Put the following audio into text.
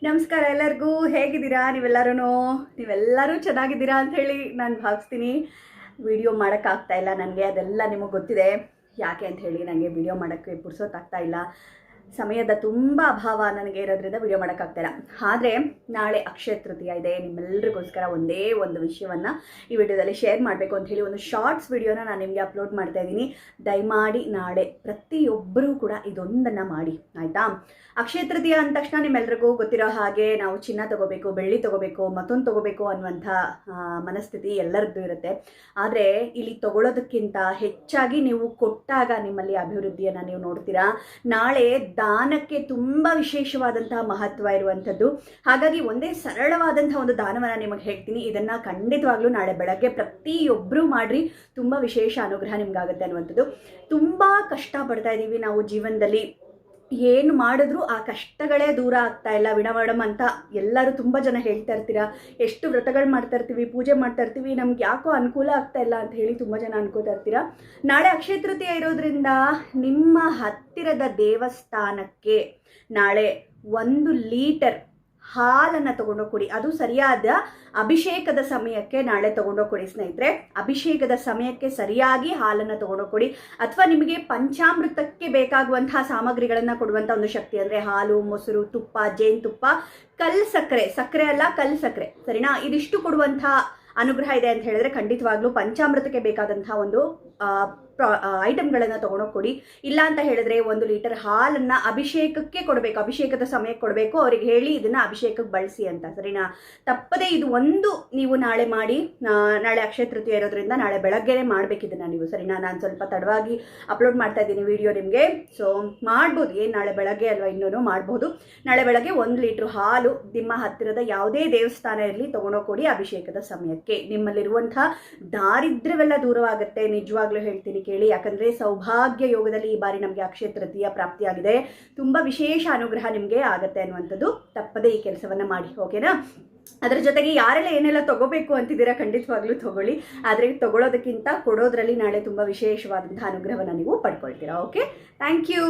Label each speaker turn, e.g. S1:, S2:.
S1: ನಮಸ್ಕಾರ ಎಲ್ಲರಿಗೂ. ಹೇಗಿದ್ದೀರಾ ನೀವೆಲ್ಲರೂ ಚೆನ್ನಾಗಿದ್ದೀರಾ ಅಂತ ಹೇಳಿ ನಾನು ಭಾವಿಸ್ತೀನಿ. ವಿಡಿಯೋ ಮಾಡೋಕ್ಕಾಗ್ತಾ ಇಲ್ಲ ನನಗೆ, ಅದೆಲ್ಲ ನಿಮಗೆ ಗೊತ್ತಿದೆ. ಯಾಕೆ ಅಂತ ಹೇಳಿ ನನಗೆ ವಿಡಿಯೋ ಮಾಡೋಕ್ಕೆ ಪುರ್ಸೋತ್ತಾಗ್ತಾ ಇಲ್ಲ. ಸಮಯದ ತುಂಬ ಅಭಾವ ನನಗೆ ಇರೋದ್ರಿಂದ ವಿಡಿಯೋ ಮಾಡೋಕ್ಕಾಗ್ತಾಯಿಲ್ಲ. ಆದರೆ ನಾಳೆ ಅಕ್ಷಯ ತೃತೀಯ ಇದೆ. ನಿಮ್ಮೆಲ್ಲರಿಗೋಸ್ಕರ ಒಂದೇ ಒಂದು ವಿಷಯವನ್ನು ಈ ವಿಡಿಯೋದಲ್ಲಿ ಶೇರ್ ಮಾಡಬೇಕು ಅಂತ ಹೇಳಿ ಒಂದು ಶಾರ್ಟ್ಸ್ ವಿಡಿಯೋನ ನಾನು ನಿಮಗೆ ಅಪ್ಲೋಡ್ ಮಾಡ್ತಾ ಇದ್ದೀನಿ. ದಯಮಾಡಿ ನಾಳೆ ಪ್ರತಿಯೊಬ್ಬರೂ ಕೂಡ ಇದೊಂದನ್ನು ಮಾಡಿ, ಆಯಿತಾ? ಅಕ್ಷಯ ತೃತೀಯ ಅಂದ ತಕ್ಷಣ ನಿಮ್ಮೆಲ್ರಿಗೂ ಗೊತ್ತಿರೋ ಹಾಗೆ ನಾವು ಚಿನ್ನ ತೊಗೋಬೇಕು, ಬೆಳ್ಳಿ ತೊಗೋಬೇಕು, ಮತ್ತೊಂದು ತೊಗೋಬೇಕು ಅನ್ನುವಂಥ ಮನಸ್ಥಿತಿ ಎಲ್ಲರದ್ದು ಇರುತ್ತೆ. ಆದರೆ ಇಲ್ಲಿ ತೊಗೊಳೋದಕ್ಕಿಂತ ಹೆಚ್ಚಾಗಿ ನೀವು ಕೊಟ್ಟಾಗ ನಿಮ್ಮಲ್ಲಿ ಅಭಿವೃದ್ಧಿಯನ್ನು ನೀವು ನೋಡ್ತೀರಾ. ನಾಳೆ ದಾನಕ್ಕೆ ತುಂಬ ವಿಶೇಷವಾದಂತಹ ಮಹತ್ವ ಇರುವಂಥದ್ದು. ಹಾಗಾಗಿ ಒಂದೇ ಸರಳವಾದಂಥ ಒಂದು ದಾನವನ್ನು ನಿಮಗೆ ಹೇಳ್ತೀನಿ. ಇದನ್ನು ಖಂಡಿತವಾಗ್ಲೂ ನಾಳೆ ಬೆಳಗ್ಗೆ ಪ್ರತಿಯೊಬ್ಬರೂ ಮಾಡಿರಿ, ತುಂಬ ವಿಶೇಷ ಅನುಗ್ರಹ ನಿಮ್ಗಾಗುತ್ತೆ ಅನ್ನುವಂಥದ್ದು. ತುಂಬ ಕಷ್ಟಪಡ್ತಾ ಇದ್ದೀವಿ ನಾವು ಜೀವನದಲ್ಲಿ, ಏನು ಮಾಡಿದ್ರೂ ಆ ಕಷ್ಟಗಳೇ ದೂರ ಆಗ್ತಾ ಇಲ್ಲ. ವಿಡವಡಮ್ ಅಂತ ಎಲ್ಲರೂ ತುಂಬ ಜನ ಹೇಳ್ತಾ ಇರ್ತೀರಾ. ಎಷ್ಟು ವ್ರತಗಳು ಮಾಡ್ತಾ ಇರ್ತೀವಿ, ಪೂಜೆ ಮಾಡ್ತಾ ಇರ್ತೀವಿ, ನಮ್ಗೆ ಯಾಕೋ ಅನುಕೂಲ ಆಗ್ತಾ ಇಲ್ಲ ಅಂತ ಹೇಳಿ ತುಂಬ ಜನ ಅನ್ಕೋತಾ ಇರ್ತೀರಾ. ನಾಳೆ ಅಕ್ಷಯ ತೃತೀಯ ಇರೋದ್ರಿಂದ ನಿಮ್ಮ ಹತ್ತಿರದ ದೇವಸ್ಥಾನಕ್ಕೆ ನಾಳೆ 1 ಲೀಟರ್ ಹಾಲನ್ನು ತೊಗೊಂಡೋಗಿ ಕೊಡಿ. ಅದು ಸರಿಯಾದ ಅಭಿಷೇಕದ ಸಮಯಕ್ಕೆ ನಾಳೆ ತೊಗೊಂಡೋಗಿ ಕೊಡಿ ಸ್ನೇಹಿತರೆ. ಅಭಿಷೇಕದ ಸಮಯಕ್ಕೆ ಸರಿಯಾಗಿ ಹಾಲನ್ನು ತೊಗೊಂಡೋಗಿ ಕೊಡಿ. ಅಥವಾ ನಿಮಗೆ ಪಂಚಾಮೃತಕ್ಕೆ ಬೇಕಾಗುವಂತಹ ಸಾಮಗ್ರಿಗಳನ್ನು ಕೊಡುವಂಥ ಒಂದು ಶಕ್ತಿ ಅಂದರೆ ಹಾಲು, ಮೊಸರು, ತುಪ್ಪ, ಜೇನುತುಪ್ಪ, ಕಲ್ಲು ಸಕ್ಕರೆ, ಸಕ್ಕರೆ ಅಲ್ಲ ಕಲ್ಲು ಸಕ್ಕರೆ, ಸರಿನಾ? ಇದಿಷ್ಟು ಕೊಡುವಂಥ ಅನುಗ್ರಹ ಇದೆ ಅಂತ ಹೇಳಿದ್ರೆ ಖಂಡಿತವಾಗ್ಲೂ ಪಂಚಾಮೃತಕ್ಕೆ ಬೇಕಾದಂತಹ ಒಂದು ಐಟಮ್ಗಳನ್ನು ತೊಗೊಂಡೋಗಿ ಕೊಡಿ. ಇಲ್ಲ ಅಂತ ಹೇಳಿದ್ರೆ 1 ಲೀಟರ್ ಹಾಲನ್ನು ಅಭಿಷೇಕಕ್ಕೆ ಕೊಡಬೇಕು, ಅಭಿಷೇಕದ ಸಮಯಕ್ಕೆ ಕೊಡಬೇಕು. ಅವ್ರಿಗೆ ಹೇಳಿ ಇದನ್ನು ಅಭಿಷೇಕಕ್ಕೆ ಬಳಸಿ ಅಂತ, ಸರಿನಾ? ತಪ್ಪದೇ ಇದು ಒಂದು ನೀವು ನಾಳೆ ಮಾಡಿ. ನಾಳೆ ಅಕ್ಷಯ ತೃತೀಯ ಇರೋದ್ರಿಂದ ನಾಳೆ ಬೆಳಗ್ಗೆನೇ ಮಾಡಬೇಕು ಇದನ್ನು ನೀವು, ಸರಿನಾ? ನಾನು ಸ್ವಲ್ಪ ತಡವಾಗಿ ಅಪ್ಲೋಡ್ ಮಾಡ್ತಾ ಇದ್ದೀನಿ ವಿಡಿಯೋ ನಿಮಗೆ. ಸೊ ಮಾಡ್ಬೋದು, ಏನು ನಾಳೆ ಬೆಳಗ್ಗೆ ಅಲ್ವಾ, ಇನ್ನೂ ಮಾಡ್ಬೋದು. ನಾಳೆ ಬೆಳಗ್ಗೆ 1 ಲೀಟ್ರ್ ಹಾಲು ನಿಮ್ಮ ಹತ್ತಿರದ ಯಾವುದೇ ದೇವಸ್ಥಾನ ಇರಲಿ ತೊಗೊಂಡೋಗಿ ಕೊಡಿ ಅಭಿಷೇಕದ ಸಮಯಕ್ಕೆ. ನಿಮ್ಮಲ್ಲಿರುವಂಥ ದಾರಿದ್ರ್ಯವೆಲ್ಲ ದೂರವಾಗುತ್ತೆ, ನಿಜವಾಗ್ಲೂ ಹೇಳ್ತೀನಿ ಕೇಳಿ. ಯಾಕಂದರೆ ಸೌಭಾಗ್ಯ ಯೋಗದಲ್ಲಿ ಈ ಬಾರಿ ನಮಗೆ ಅಕ್ಷಯ ತೃತೀಯ ಪ್ರಾಪ್ತಿಯಾಗಿದೆ. ತುಂಬ ವಿಶೇಷ ಅನುಗ್ರಹ ನಿಮಗೆ ಆಗುತ್ತೆ ಅನ್ನುವಂಥದ್ದು. ತಪ್ಪದೇ ಈ ಕೆಲಸವನ್ನು ಮಾಡಿ, ಓಕೆನಾ? ಅದರ ಜೊತೆಗೆ ಯಾರೆಲ್ಲ ಏನೆಲ್ಲ ತೊಗೋಬೇಕು ಅಂತಿದ್ದೀರಾ ಖಂಡಿತವಾಗ್ಲೂ ತೊಗೊಳ್ಳಿ. ಆದರೆ ತೊಗೊಳೋದಕ್ಕಿಂತ ಕೊಡೋದ್ರಲ್ಲಿ ನಾಳೆ ತುಂಬ ವಿಶೇಷವಾದಂಥ ಅನುಗ್ರಹವನ್ನು ನೀವು ಪಡ್ಕೊಳ್ತೀರಾ. Okay, thank you.